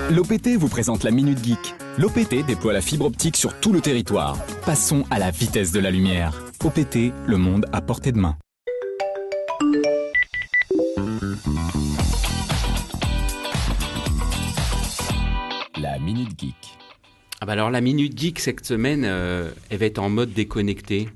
L'OPT vous présente la Minute Geek. L'OPT déploie la fibre optique sur tout le territoire. Passons à la vitesse de la lumière. OPT, le monde à portée de main. La Minute Geek. Ah bah alors la Minute Geek cette semaine, elle va être en mode déconnecté.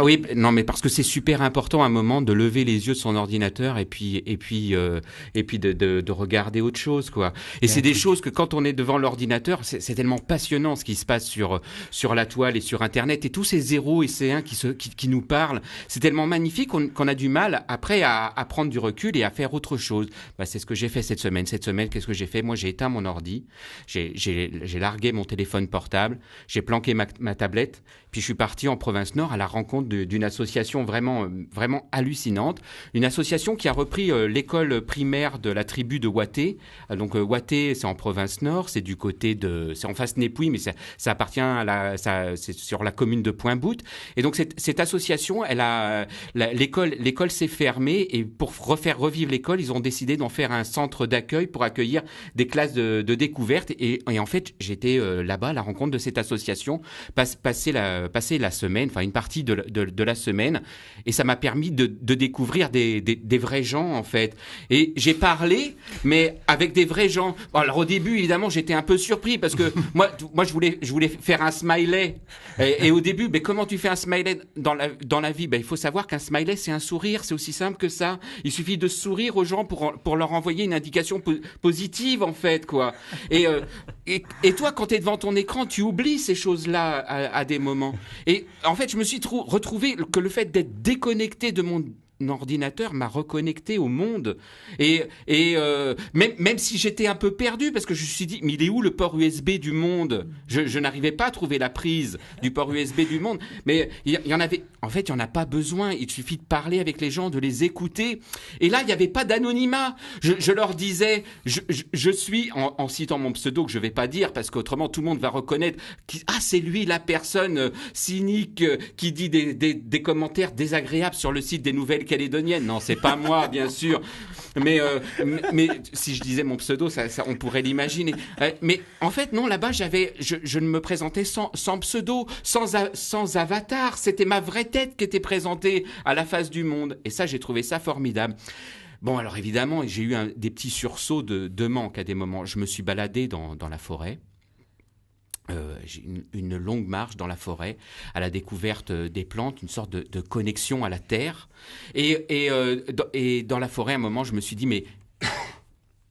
Oui, non, mais parce que c'est super important à un moment de lever les yeux de son ordinateur et puis de regarder autre chose, quoi. Et c'est des choses que quand on est devant l'ordinateur, c'est tellement passionnant ce qui se passe sur la toile et sur Internet et tous ces zéros et ces 1 qui nous parlent. C'est tellement magnifique qu'on a du mal après à prendre du recul et à faire autre chose. Bah, c'est ce que j'ai fait cette semaine. Cette semaine, qu'est-ce que j'ai fait? Moi, j'ai éteint mon ordi, j'ai largué mon téléphone portable, j'ai planqué ma tablette, puis je suis parti en province Nord à la rencontre d'une association vraiment hallucinante. Une association qui a repris l'école primaire de la tribu de Waté. Donc Waté, c'est en province Nord, c'est en face Népouy, mais ça appartient c'est sur la commune de Pointe-Boute. Et donc cette association, l'école s'est fermée et pour refaire revivre l'école, ils ont décidé d'en faire un centre d'accueil pour accueillir des classes de découverte. Et en fait, j'étais là-bas à la rencontre de cette association, passer la semaine, enfin une partie de la semaine, et ça m'a permis de découvrir des vrais gens en fait. Et j'ai parlé, mais avec des vrais gens. Bon, alors au début, évidemment, j'étais un peu surpris parce que moi, je voulais faire un smiley. Et au début, mais comment tu fais un smiley dans la vie? Ben, il faut savoir qu'un smiley, c'est un sourire, c'est aussi simple que ça. Il suffit de sourire aux gens pour leur envoyer une indication positive en fait, quoi. Et toi, quand tu es devant ton écran, tu oublies ces choses-là à des moments. Et en fait, je me suis retrouvé que le fait d'être déconnecté de mon ordinateur m'a reconnecté au monde et même si j'étais un peu perdu parce que je me suis dit mais il est où le port USB du monde? Je n'arrivais pas à trouver la prise du port USB du monde, mais il y en avait, en fait il y en a pas besoin, il suffit de parler avec les gens, de les écouter, et là il y avait pas d'anonymat. Je leur disais je suis en citant mon pseudo que je vais pas dire parce qu'autrement tout le monde va reconnaître c'est lui la personne cynique qui dit des commentaires désagréables sur le site des Nouvelles-Calédoniennes. Non, c'est pas moi, bien sûr. Mais si je disais mon pseudo, ça on pourrait l'imaginer. Mais en fait, non, là-bas, je ne me présentais sans pseudo, sans avatar. C'était ma vraie tête qui était présentée à la face du monde. Et ça, j'ai trouvé ça formidable. Bon, alors évidemment, j'ai eu des petits sursauts de manque à des moments. Je me suis baladé dans la forêt. J'ai une longue marche dans la forêt à la découverte des plantes, une sorte de connexion à la terre. Et dans la forêt, à un moment, je me suis dit, mais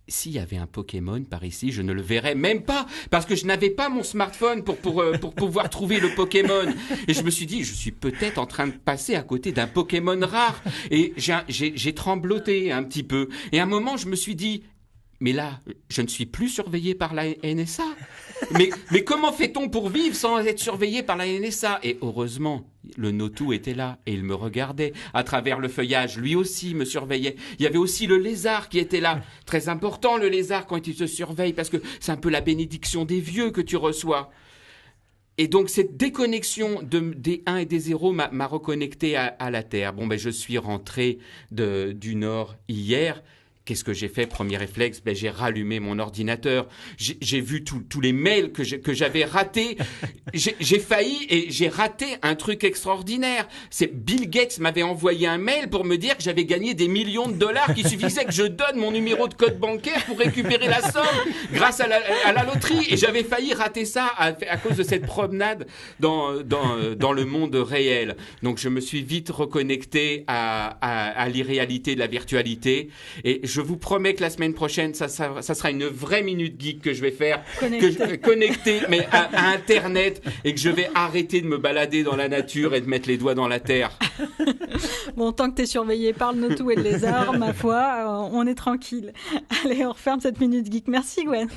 s'il y avait un Pokémon par ici, je ne le verrais même pas parce que je n'avais pas mon smartphone pour pouvoir trouver le Pokémon. Et je me suis dit, je suis peut-être en train de passer à côté d'un Pokémon rare. Et j'ai trembloté un petit peu. Et à un moment, je me suis dit, mais là, je ne suis plus surveillé par la NSA. Mais comment fait-on pour vivre sans être surveillé par la NSA? Et heureusement, le Notou était là et il me regardait à travers le feuillage. Lui aussi me surveillait. Il y avait aussi le lézard qui était là. Très important le lézard quand il te surveille parce que c'est un peu la bénédiction des vieux que tu reçois. Et donc cette déconnexion des 1 et des 0 m'a reconnecté à la Terre. Bon, je suis rentré du Nord hier. Qu'est-ce que j'ai fait? Premier réflexe, j'ai rallumé mon ordinateur. J'ai vu tous les mails que j'avais ratés. J'ai failli et j'ai raté un truc extraordinaire. C'est Bill Gates m'avait envoyé un mail pour me dire que j'avais gagné des millions de dollars, qu'il suffisait que je donne mon numéro de code bancaire pour récupérer la somme grâce à la loterie. Et j'avais failli rater ça à cause de cette promenade dans le monde réel. Donc je me suis vite reconnecté à l'irréalité de la virtualité. Et je vous promets que la semaine prochaine, ça sera une vraie Minute Geek que je vais faire, connectée mais à Internet, et que je vais arrêter de me balader dans la nature et de mettre les doigts dans la terre. Bon, tant que t'es surveillé par le Notou et le lézard, ma foi, on est tranquille. Allez, on referme cette Minute Geek. Merci Gwen.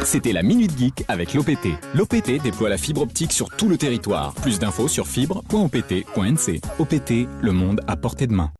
C'était la Minute Geek avec l'OPT. L'OPT déploie la fibre optique sur tout le territoire. Plus d'infos sur fibre.opt.nc. OPT, le monde à portée de main.